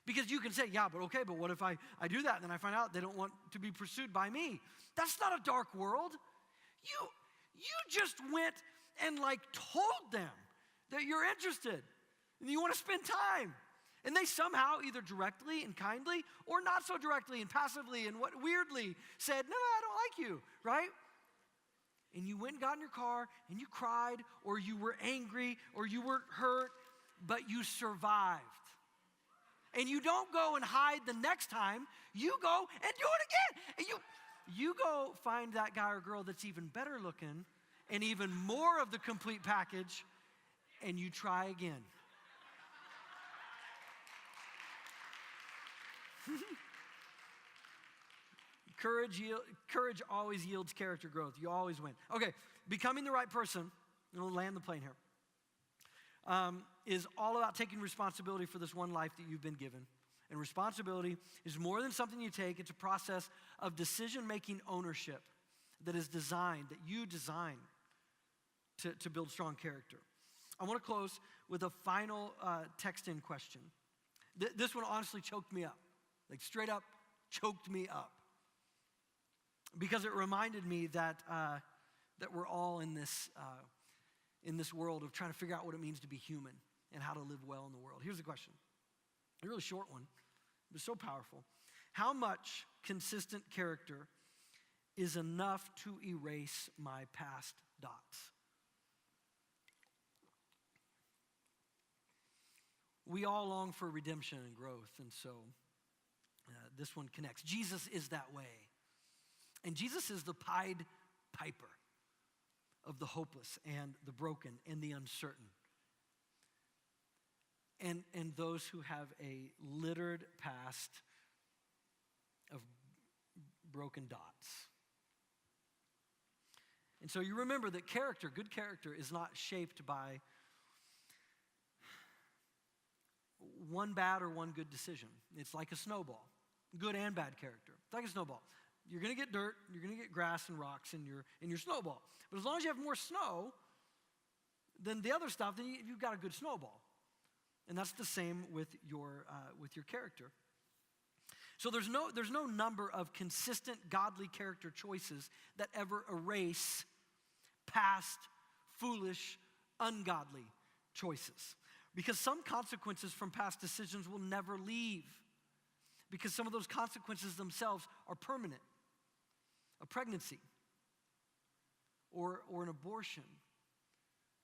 Because you can say, but what if I do that and then I find out they don't want to be pursued by me? That's not a dark world. You just went and told them that you're interested and you want to spend time. And they somehow either directly and kindly or not so directly and passively and weirdly said, no, I don't like you, right? And you went and got in your car and you cried or you were angry or you were hurt, but you survived. And you don't go and hide the next time. You go and do it again. And you go find that guy or girl that's even better looking and even more of the complete package, and you try again. Courage always yields character growth. You always win. Okay, becoming the right person, and we'll land the plane here, is all about taking responsibility for this one life that you've been given. And responsibility is more than something you take. It's a process of decision-making ownership that you design to build strong character. I want to close with a final text-in question. This one honestly choked me up. Straight up choked me up. Because it reminded me that we're all in this world of trying to figure out what it means to be human and how to live well in the world. Here's the question. A really short one, but so powerful. How much consistent character is enough to erase my past dots? We all long for redemption and growth, and so this one connects. Jesus is that way. And Jesus is the Pied Piper of the hopeless and the broken and the uncertain. And those who have a littered past of broken dots. And so you remember that good character is not shaped by one bad or one good decision. It's like a snowball, good and bad character. It's like a snowball. You're going to get dirt, you're going to get grass and rocks in your snowball. But as long as you have more snow than the other stuff, then you've got a good snowball. And that's the same with your character. So there's no number of consistent godly character choices that ever erase past foolish, ungodly choices. Because some consequences from past decisions will never leave. Because some of those consequences themselves are permanent. A pregnancy or an abortion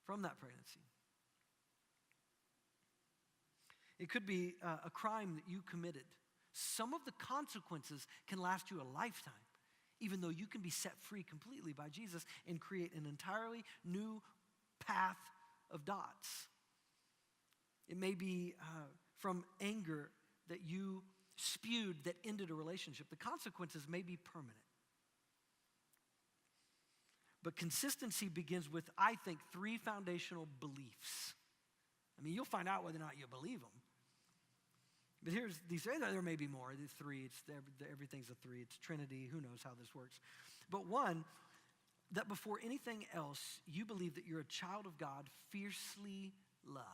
from that pregnancy. It could be a crime that you committed, some of the consequences can last you a lifetime, even though you can be set free completely by Jesus and create an entirely new path of dots. It may be from anger that you spewed that ended a relationship. The consequences may be permanent. But consistency begins with, I think, 3 foundational beliefs. I mean, you'll find out whether or not you believe them. But here's these, there may be more. It's 3, everything's a 3. It's Trinity, who knows how this works. But one, that before anything else, you believe that you're a child of God, fiercely loved.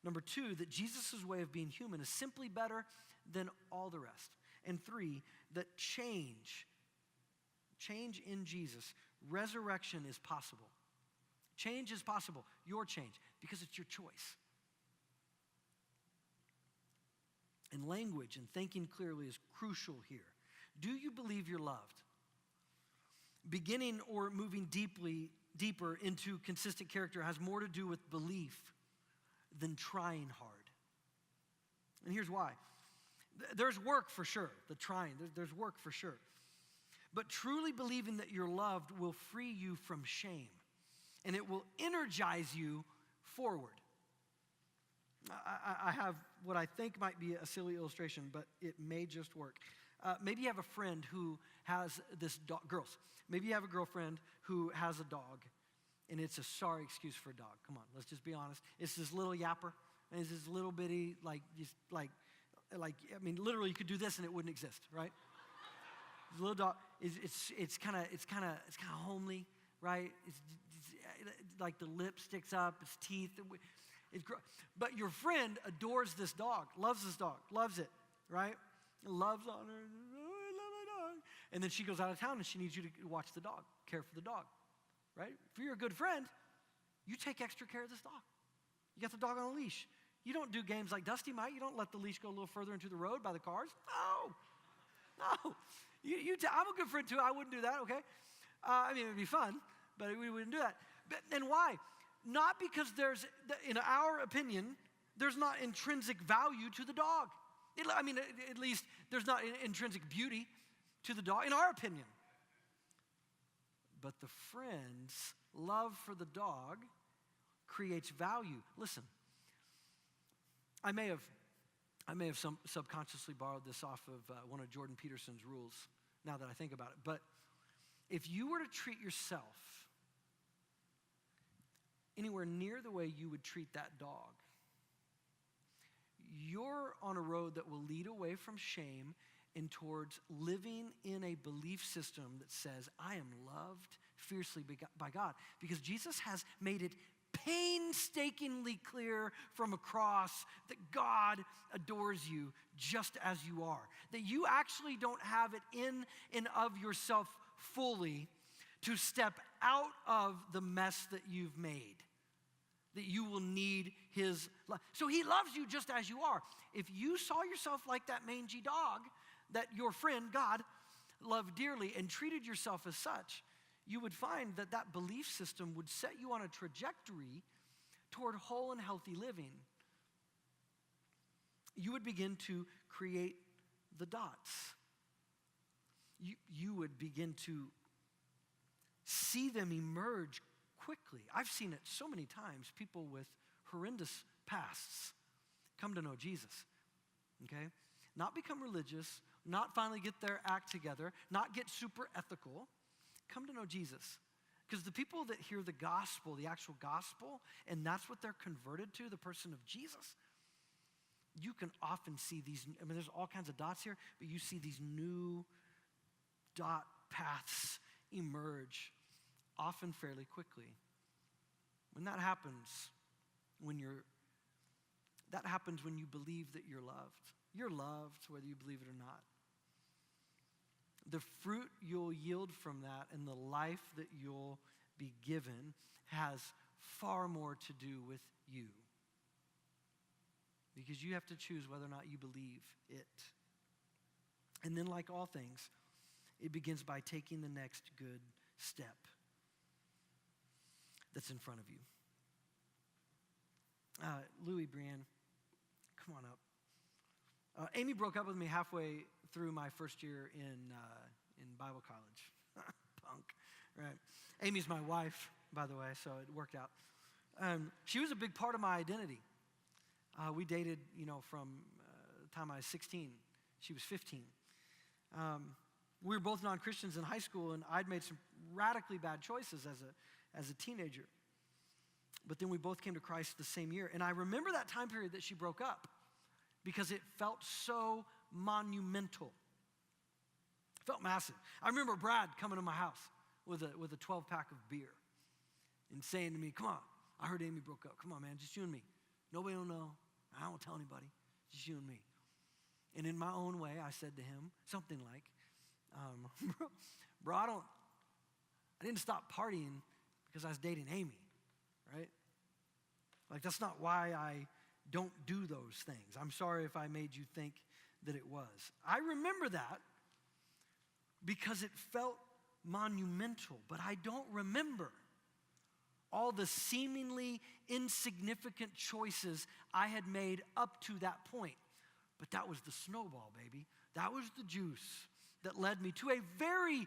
Number 2, that Jesus' way of being human is simply better than all the rest. And 3, that change in Jesus, resurrection is possible. Change is possible, your change, because it's your choice. And language and thinking clearly is crucial here. Do you believe you're loved? Beginning or moving deeper into consistent character has more to do with belief than trying hard. And here's why. There's work for sure, the trying, there's work for sure. But truly believing that you're loved will free you from shame, and it will energize you forward. I have what I think might be a silly illustration, but it may just work. Maybe you have a friend who has this dog, girls, maybe you have a girlfriend who has a dog, and it's a sorry excuse for a dog. Come on, let's just be honest. It's this little yapper, and it's this little bitty, literally you could do this and it wouldn't exist, right? This little dog, it's kind of homely, right? It's like the lip sticks up, its teeth. But your friend adores this dog, loves this dog, loves it, right? Loves on her. Oh, I love my dog. And then she goes out of town and she needs you to watch the dog, care for the dog, right? If you're a good friend, you take extra care of this dog. You got the dog on a leash. You don't do games like Dusty might. You don't let the leash go a little further into the road by the cars. No. I'm a good friend too. I wouldn't do that, okay? It would be fun, but we wouldn't do that. And why? Not because in our opinion, there's not intrinsic value to the dog. At least there's not intrinsic beauty to the dog, in our opinion. But the friend's love for the dog creates value. Listen, I may have subconsciously borrowed this off of one of Jordan Peterson's rules, now that I think about it. But if you were to treat yourself anywhere near the way you would treat that dog, you're on a road that will lead away from shame and towards living in a belief system that says, I am loved fiercely by God. Because Jesus has made it painstakingly clear from a cross that God adores you just as you are. That you actually don't have it in and of yourself fully to step out of the mess that you've made. That you will need his love. So he loves you just as you are. If you saw yourself like that mangy dog that your friend, God, loved dearly and treated yourself as such, you would find that that belief system would set you on a trajectory toward whole and healthy living. You would begin to create the dots. You would begin to see them emerge quickly. I've seen it so many times. People with horrendous pasts come to know Jesus, okay? Not become religious, not finally get their act together, not get super ethical. Come to know Jesus. Because the people that hear the gospel, the actual gospel, and that's what they're converted to, the person of Jesus, you can often see these, there's all kinds of dots here, but you see these new dot paths emerge often fairly quickly. When that happens, when you believe that you're loved. You're loved whether you believe it or not. The fruit you'll yield from that and the life that you'll be given has far more to do with you. Because you have to choose whether or not you believe it. And then, like all things, it begins by taking the next good step that's in front of you. Louis, Brianne, come on up. Amy broke up with me halfway through my first year in Bible college. Punk, right? Amy's my wife, by the way, so it worked out. She was a big part of my identity. We dated, from the time I was 16. She was 15. We were both non-Christians in high school, and I'd made some radically bad choices as a teenager. But then we both came to Christ the same year. And I remember that time period that she broke up because it felt so monumental. It felt massive. I remember Brad coming to my house with a 12-pack of beer and saying to me, come on, I heard Amy broke up. Come on, man, just you and me. Nobody will know. I won't tell anybody. Just you and me. And in my own way, I said to him something like, bro, I didn't stop partying because I was dating Amy, right? Like, that's not why I don't do those things. I'm sorry if I made you think that it was. I remember that because it felt monumental, but I don't remember all the seemingly insignificant choices I had made up to that point. But that was the snowball, baby. That was the juice that led me to a very,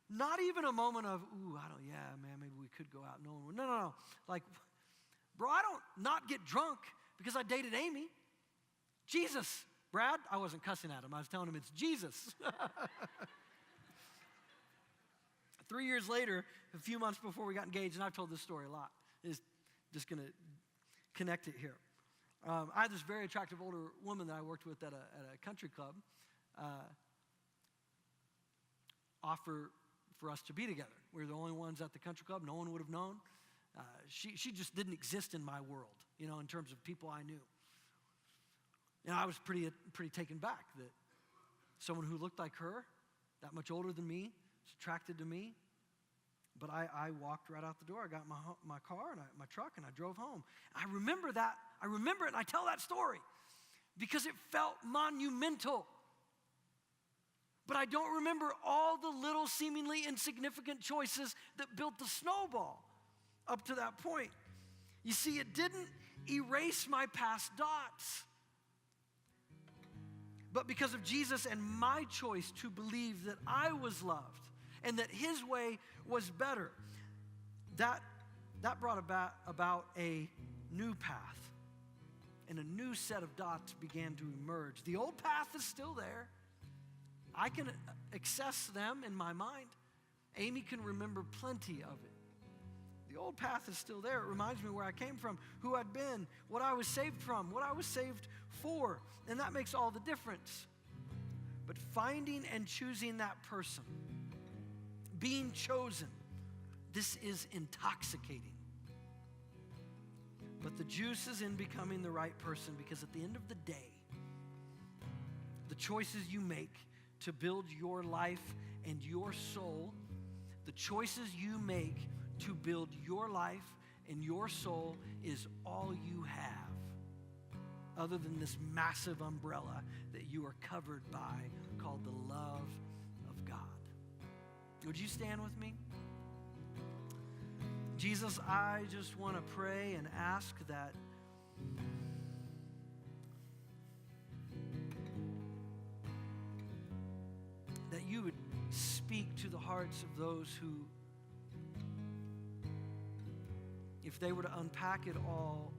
not even a moment of, maybe we could go out. No. Like, bro, I don't not get drunk because I dated Amy. Jesus, Brad, I wasn't cussing at him. I was telling him it's Jesus. 3 years later, a few months before we got engaged, and I've told this story a lot, is just going to connect it here. I had this very attractive older woman that I worked with at a country club offer for us to be together. We were the only ones at the country club. No one would have known. She just didn't exist in my world, in terms of people I knew. And I was pretty taken back that someone who looked like her, that much older than me, was attracted to me. But I walked right out the door. I got my car and my truck, and I drove home. I remember that. I remember it, and I tell that story because it felt monumental. But I don't remember all the little seemingly insignificant choices that built the snowball up to that point. You see, it didn't erase my past dots. But because of Jesus and my choice to believe that I was loved and that his way was better, that brought about a new path. And a new set of dots began to emerge. The old path is still there. I can access them in my mind. Amy can remember plenty of it. The old path is still there. It reminds me where I came from, who I'd been, what I was saved from, what I was saved for. And that makes all the difference. But finding and choosing that person, being chosen, this is intoxicating. But the juice is in becoming the right person, because at the end of the day, the choices you make to build your life and your soul, the choices you make to build your life and your soul is all you have, other than this massive umbrella that you are covered by called the love of God. Would you stand with me? Jesus, I just want to pray and ask that you would speak to the hearts of those who, if they were to unpack it all,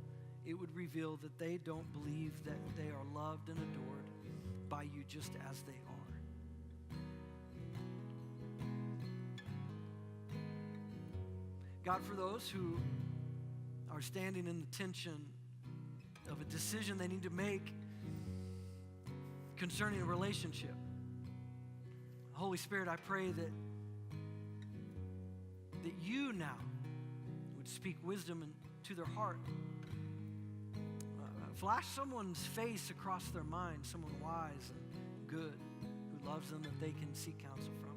it would reveal that they don't believe that they are loved and adored by you just as they are. God, for those who are standing in the tension of a decision they need to make concerning a relationship, Holy Spirit, I pray that you now would speak wisdom into their heart. Flash someone's face across their mind, someone wise and good who loves them, that they can seek counsel from.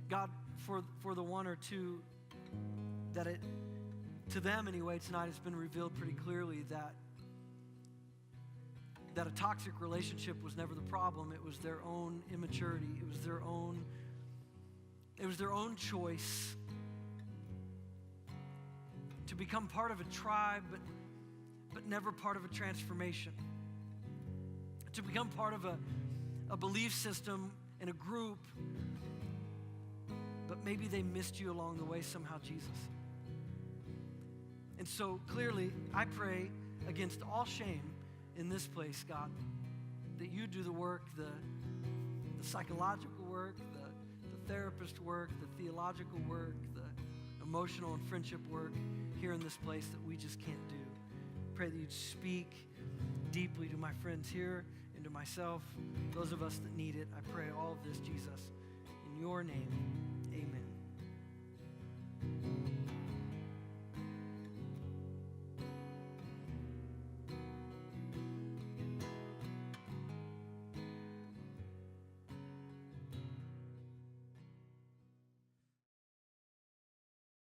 God, for the one or two that to them anyway tonight, it's been revealed pretty clearly that a toxic relationship was never the problem. It was their own immaturity. It was their own choice to become part of a tribe, but never part of a transformation. to become part of a belief system and a group, but maybe they missed you along the way somehow, Jesus. And so clearly, I pray against all shame in this place, God, that you do the work, the psychological work, the therapist work, the theological work, the emotional and friendship work here in this place that we just can't do. Pray that you'd speak deeply to my friends here and to myself, those of us that need it. I pray all of this, Jesus, in your name, amen.